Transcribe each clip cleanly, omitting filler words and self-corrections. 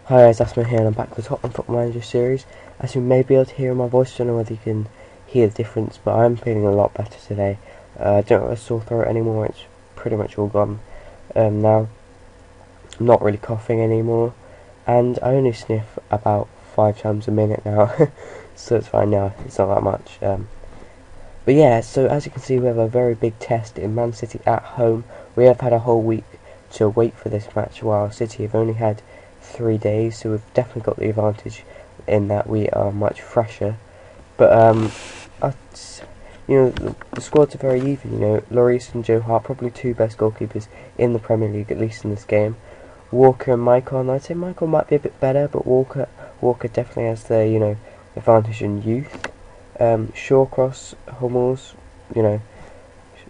Hi guys, Asma here and I'm back with the Top Football Manager series. As you may be able to hear in my voice, I don't know whether you can hear the difference, but I'm feeling a lot better today. I don't have a sore throat anymore, it's pretty much all gone now. I'm not really coughing anymore, and I only sniff about 5 times a minute now, so it's fine now, it's not that much. But yeah, so as you can see we have a very big test in Man City at home. We have had a whole week to wait for this match, while City have only had 3 days, so we've definitely got the advantage in that we are much fresher. But the squads are very even. Lloris and Joe Hart, probably two best goalkeepers in the Premier League, at least in this game. Walker and Maicon, I'd say Maicon might be a bit better, but Walker definitely has the advantage in youth. Shawcross, Hummels,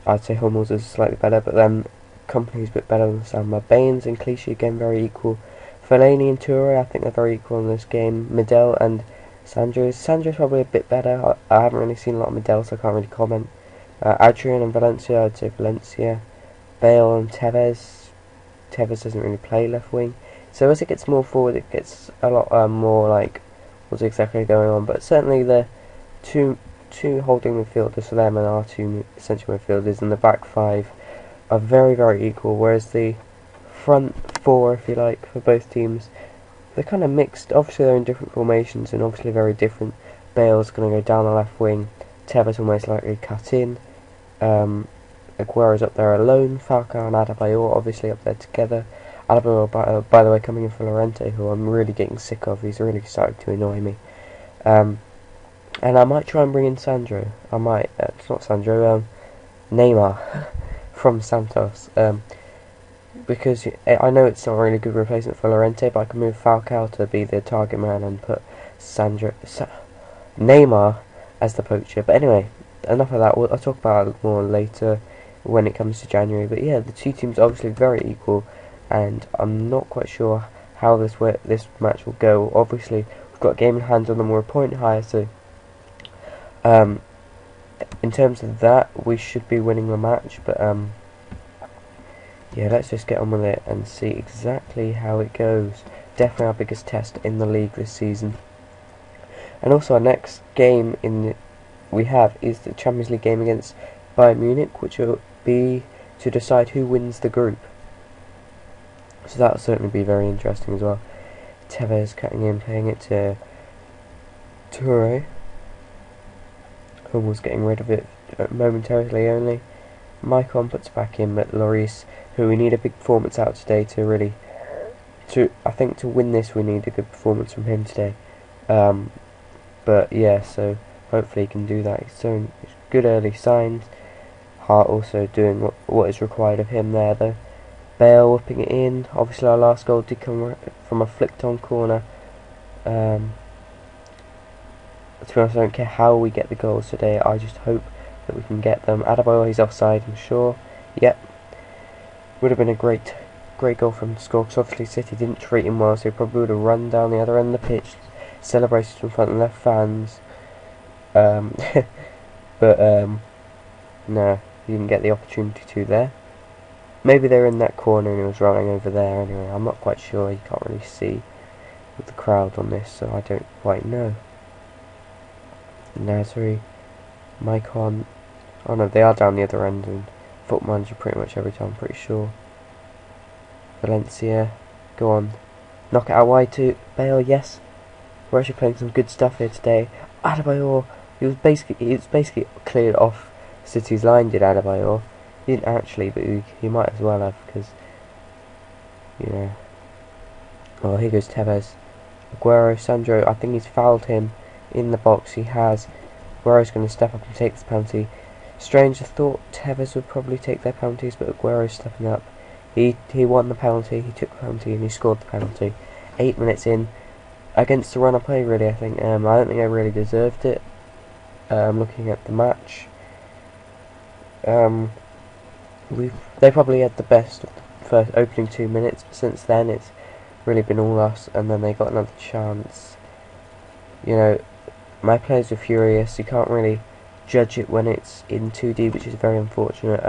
I'd say Hummels is slightly better, but then Company's a bit better than Samba. Baines and Clichy again very equal. Fellaini and Toure, I think they're very equal in this game. Medel and Sandro's probably a bit better. I haven't really seen a lot of Medel, so I can't really comment. Adrian and Valencia, I'd say Valencia. Bale and Tevez. Tevez doesn't really play left wing. So as it gets more forward, it gets a lot more like what's exactly going on. But certainly the two holding midfielders for them and our two central midfielders in the back five are very, very equal, whereas the front four, if you like, for both teams, they're kind of mixed. Obviously they're in different formations and obviously very different. Bale's going to go down the left wing, Tevez will most likely cut in, Aguero's up there alone, Falcao and Adebayor obviously up there together. Adebayor, by the way, coming in for Llorente, who I'm really getting sick of. He's really starting to annoy me. And I might try and bring in Sandro. It's not Sandro, Neymar from Santos. Because I know it's not a really good replacement for Llorente, but I can move Falcao to be the target man and put Neymar as the poacher. But anyway, enough of that. I'll talk about it more later when it comes to January. But yeah, the two teams are obviously very equal, and I'm not quite sure how this match will go. Obviously, we've got a game in hand on them. We're a point higher, so in terms of that, we should be winning the match. But yeah, let's just get on with it and see exactly how it goes. Definitely our biggest test in the league this season. And also our next game we have is the Champions League game against Bayern Munich, which will be to decide who wins the group. So that'll certainly be very interesting as well. Tevez cutting in, playing it to Toure. Hummels getting rid of it momentarily only. Maicon puts back in, but Lloris, who we need a big performance out today I think to win this we need a good performance from him today. But yeah, so hopefully he can do that. He's showing good early signs. Hart also doing what is required of him there though. Bale whipping it in. Obviously our last goal did come from a flicked on corner. To be honest, I don't care how we get the goals today, I just hope that we can get them. Adebayor, he's offside, I'm sure. Yep. Would have been a great goal from him to score, because obviously City didn't treat him well, so he probably would have run down the other end of the pitch, celebrated in front of their fans. But no, he didn't get the opportunity to there. Maybe they're in that corner and he was running over there anyway. I'm not quite sure, you can't really see with the crowd on this, so I don't quite know. Nasri, Maicon. Oh no, they are down the other end and Football Manager pretty much every time, I'm pretty sure. Valencia, go on. Knock it out wide to Bale, yes. We're actually playing some good stuff here today. Adebayor, he was basically cleared off City's line, did Adebayor. He didn't actually, but he might as well have, because, Oh, here goes Tevez. Aguero, Sandro, I think he's fouled him in the box. He has. Aguero's going to step up and take this penalty. Strange, I thought Tevez would probably take their penalties, but Aguero's stepping up. He won the penalty, he took the penalty, and he scored the penalty. 8 minutes in, against the run of play, really, I think. I don't think they really deserved it. Looking at the match, they probably had the best of the first opening 2 minutes, but since then it's really been all us, and then they got another chance. My players are furious. You can't really judge it when it's in 2D, which is very unfortunate.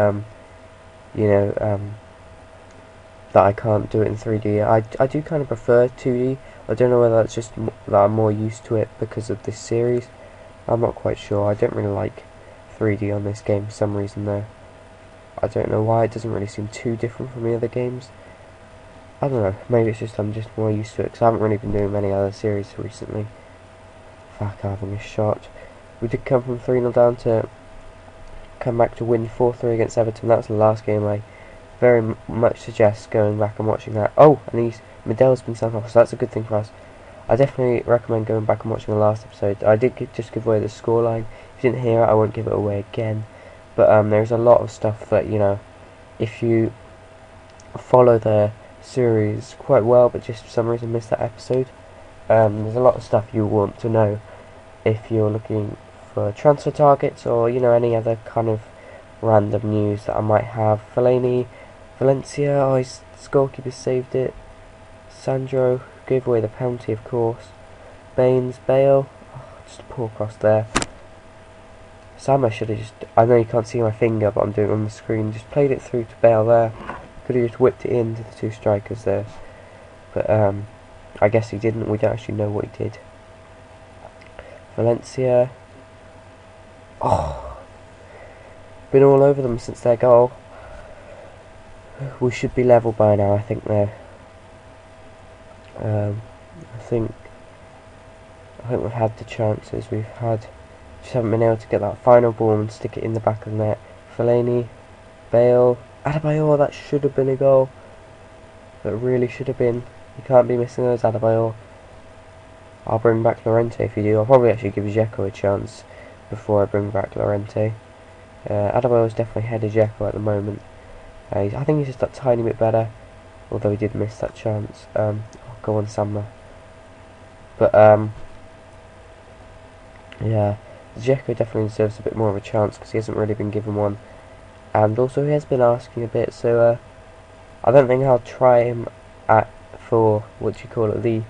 that I can't do it in 3D. I do kind of prefer 2D. I don't know whether that's just that I'm more used to it because of this series. I'm not quite sure. I don't really like 3D on this game for some reason though. I don't know why. It doesn't really seem too different from the other games. I don't know. Maybe it's just I'm just more used to it because I haven't really been doing many other series recently. Fuck, having a shot. We did come from 3-0 down to come back to win 4-3 against Everton. That was the last game. I very much suggest going back and watching that. Oh, and Medell's been sent off, so that's a good thing for us. I definitely recommend going back and watching the last episode. I did just give away the scoreline. If you didn't hear it, I won't give it away again. But there's a lot of stuff that, you know, if you follow the series quite well, but just for some reason missed that episode, there's a lot of stuff you want to know if you're looking for transfer targets or, you know, any other kind of random news that I might have. Valencia, oh, his goalkeeper saved it. Sandro gave away the penalty, of course. Bale, oh, just a poor cross there. Sam, I should have just, I know you can't see my finger, but I'm doing it on the screen, just played it through to Bale there. Could have just whipped it into the two strikers there. But I guess he didn't. We don't actually know what he did. Valencia, oh, been all over them since their goal. We should be level by now, I think. I think we've had the chances. Just haven't been able to get that final ball and stick it in the back of the net. Fellaini, Bale, Adebayor, that should have been a goal. That really should have been. You can't be missing those, Adebayor. I'll bring back Llorente if you do. I'll probably actually give Dzeko a chance before I bring back Llorente. Adebayor is definitely ahead of Dzeko at the moment. I think he's just that tiny bit better, although he did miss that chance. Oh, go on, Sammer. But yeah, Dzeko definitely deserves a bit more of a chance because he hasn't really been given one, and also he has been asking a bit. So I don't think I'll try him for what do you call it, the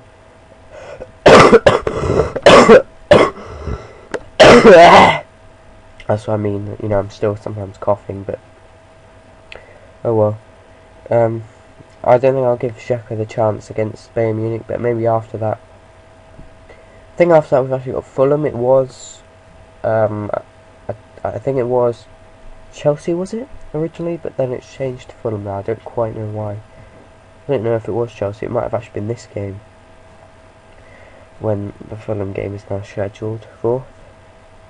that's what I mean. You know, I'm still sometimes coughing, but oh well. I don't think I'll give Dzeko the chance against Bayern Munich, but maybe after that. I think after that we've actually got Fulham. It was, I think it was Chelsea, was it, originally? But then it's changed to Fulham now. I don't quite know why. I don't know if it was Chelsea. It might have actually been this game, when the Fulham game is now scheduled for.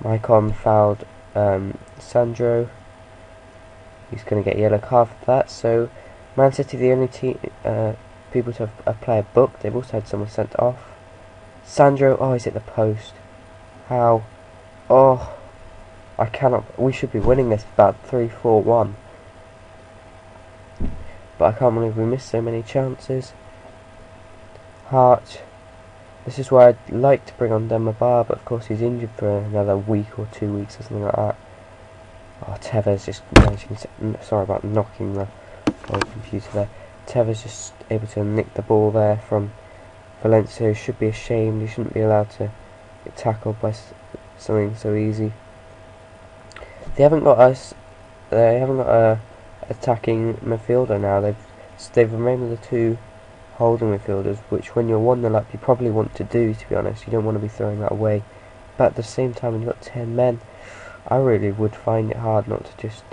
Maicon fouled Sandro. He's going to get a yellow card for that. So Man City, the only people to have a player booked. They've also had someone sent off. Sandro, oh, he's hit the post. How? Oh, I cannot. We should be winning this about 3-4-1. But I can't believe we missed so many chances. Hart. This is why I'd like to bring on Demabar, but of course he's injured for another week or 2 weeks or something like that. Oh, Tevez just managing to, sorry about knocking the old computer there. Tevez just able to nick the ball there from Valencia. He should be ashamed. He shouldn't be allowed to get tackled by something so easy. They haven't got a attacking midfielder now. They've remained with the two holding midfielders, which when you're 1-0 up you probably want to do, to be honest. You don't want to be throwing that away, but at the same time when you've got 10 men, I really would find it hard not to just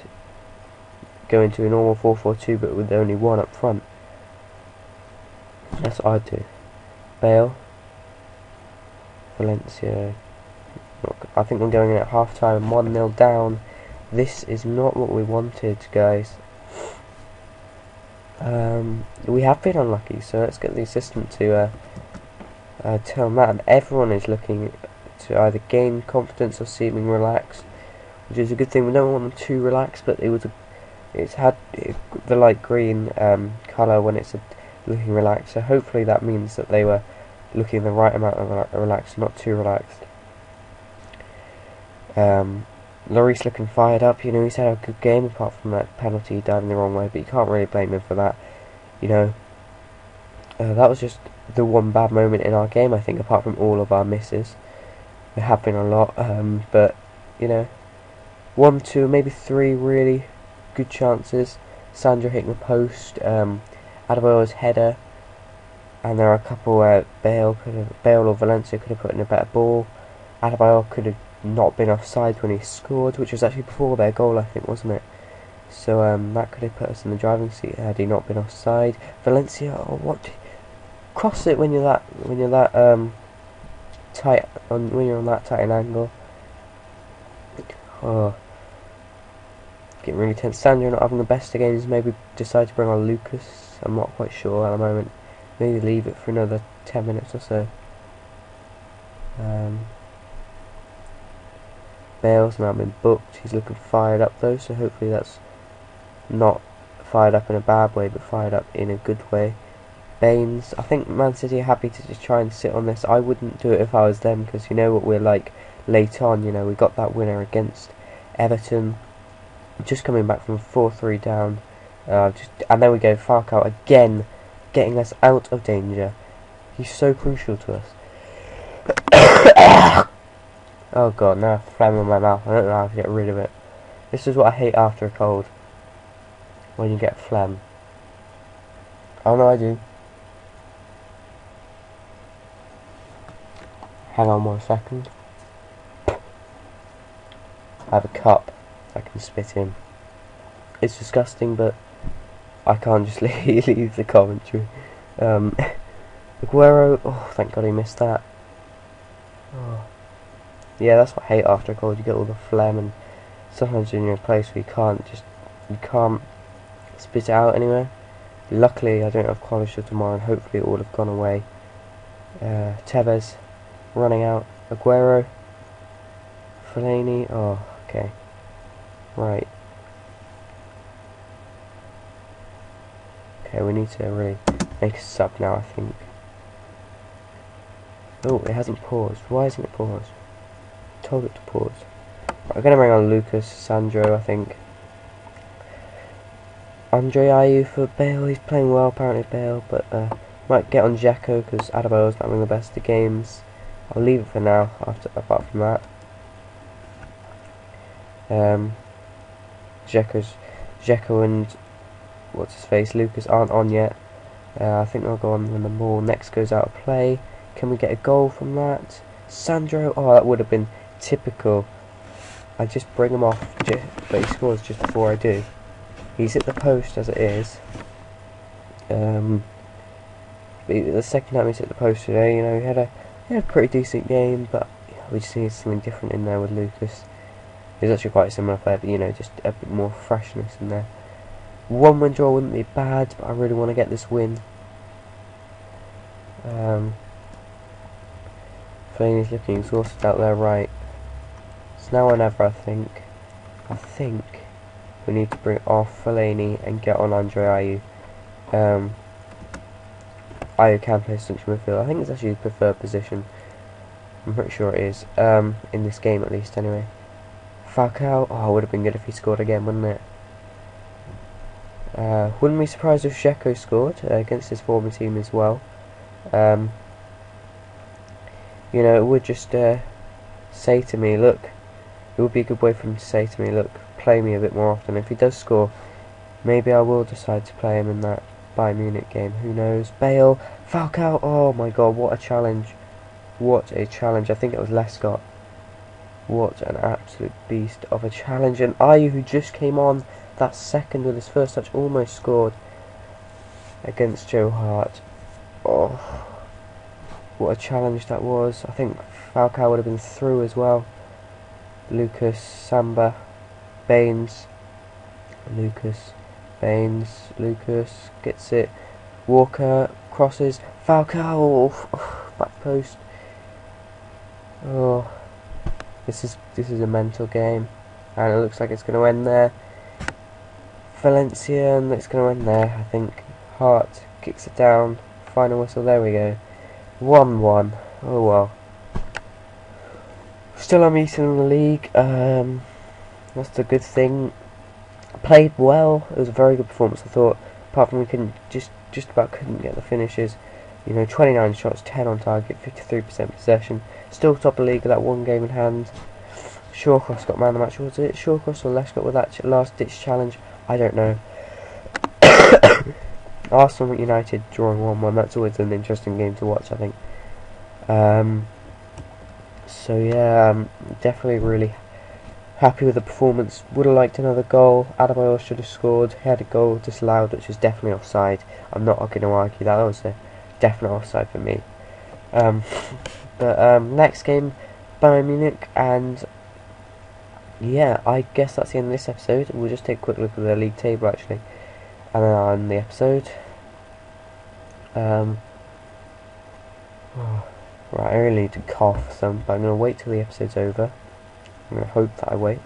go into a normal 4-4-2 but with only one up front. That's what I'd do. Bale, Valencia. I think we're going in at half time 1-0 down. This is not what we wanted, guys. We have been unlucky, so let's get the assistant to tell Matt. And everyone is looking to either gain confidence or seeming relaxed, which is a good thing. We don't want them too relaxed, but it's had the light green colour when it's looking relaxed. So hopefully that means that they were looking the right amount of relaxed, not too relaxed. Lloris looking fired up. You know, he's had a good game apart from that penalty diving the wrong way, but you can't really blame him for that. You know, that was just the one bad moment in our game, I think, apart from all of our misses. There have been a lot, but you know, 1, 2, maybe 3 really good chances. Sandro hitting the post, Adebayor's header, and there are a couple where Bale or Valencia could have put in a better ball. Adebayor could have not been offside when he scored, which was actually before their goal, I think, wasn't it? So that could have put us in the driving seat had he not been offside. Valencia, oh, what? Cross it when you're that tight when you're on that tight an angle. Oh, getting really tense. Sandro not having the best of games. Maybe decide to bring on Lucas. I'm not quite sure at the moment. Maybe leave it for another 10 minutes or so. Bale's now been booked. He's looking fired up though, so hopefully that's not fired up in a bad way, but fired up in a good way. Baines, I think Man City are happy to just try and sit on this. I wouldn't do it if I was them, because you know what we're like late on. You know, we got that winner against Everton, just coming back from 4-3 down, and then we go Falcao again, getting us out of danger. He's so crucial to us. Oh god, now I have phlegm in my mouth. I don't know how to get rid of it. This is what I hate after a cold. When you get phlegm. Oh no, I do. Hang on 1 second. I have a cup I can spit in. It's disgusting, but I can't just leave the commentary. Aguero, oh thank god he missed that. Oh. Yeah, that's what I hate after a cold. You get all the phlegm, and sometimes you're in a place where you can't spit it out anywhere. Luckily I don't have college till tomorrow, and hopefully it will have gone away. Tevez running out. Aguero, Fellaini, oh okay, right. Okay, we need to really make a sub now, I think. Oh, it hasn't paused. Why isn't it paused? I told it to pause. Right, we're going to bring on Lucas, Sandro, I think. Andre Ayew for Bale. He's playing well, apparently, Bale, but might get on Dzeko because Adebayor's not having the best of games. I'll leave it for now, apart from that. Dzeko and what's his face, Lucas aren't on yet. I think they'll go on when the ball next goes out of play. Can we get a goal from that? Sandro, oh that would have been typical. I just bring him off, but he scores just before I do. He's at the post as it is. But the second time he's at the post today, you know, he had a pretty decent game, but you know, we just need something different in there with Lucas. He's actually quite a similar player, but you know, just a bit more freshness in there. 1-1 draw wouldn't be bad, but I really want to get this win. Fellaini's looking exhausted out there, right. It's now or never, I think. I think we need to bring off Fellaini and get on Andre Ayew. Ayew can play central midfield. I think it's actually his preferred position. I'm pretty sure it is. In this game at least, anyway. Falcao, oh, it would have been good if he scored again, wouldn't it? Wouldn't be surprised if Dzeko scored against his former team as well. You know, it would just say to me, look, it would be a good way for him to say to me, look, play me a bit more often. If he does score, maybe I will decide to play him in that Bayern Munich game. Who knows? Bale, Falcao, oh my god, what a challenge. What a challenge. I think it was Lescott. What an absolute beast of a challenge. And Ayew, who just came on that second with his first touch, almost scored against Joe Hart. Oh, what a challenge that was. I think Falcao would have been through as well. Lucas, Samba, Baines, Lucas, Baines, Lucas gets it. Walker crosses. Falcao, oh, back post. Oh, this is a mental game, and it looks like it's going to end there. Valencia, and it's going to end there. I think Hart kicks it down. Final whistle. There we go. 1-1. Oh well. Still unbeaten in the league. That's the good thing. Played well. It was a very good performance, I thought. Apart from we couldn't just about couldn't get the finishes. You know, 29 shots, 10 on target, 53% possession. Still top of the league with that one game in hand. Shawcross got man of the match. Was it Shawcross or Lescott with that last ditch challenge? I don't know. Arsenal United drawing 1-1. That's always an interesting game to watch, I think. So yeah, definitely really happy with the performance. Would have liked another goal. Adebayor should have scored. He had a goal disallowed, which was definitely offside. I'm not going to argue that. That was a definite offside for me. But next game, Bayern Munich, and yeah, I guess that's the end of this episode. We'll just take a quick look at the league table actually, and then I'll end the episode. Right, I really need to cough some, but I'm going to wait till the episode's over. I'm going to hope that I wait.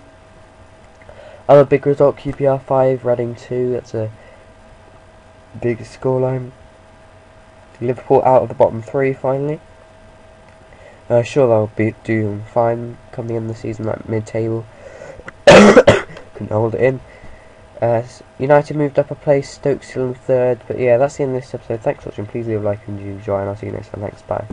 Other big result, QPR 5, Reading 2, that's a big scoreline. Liverpool out of the bottom 3 finally. Sure they'll be doing fine come the end of the season, like mid-table. Couldn't hold it in. United moved up a place, Stoke still in 3rd, but yeah, that's the end of this episode. Thanks for watching, please leave a like and enjoy, and I'll see you next time. Thanks, bye.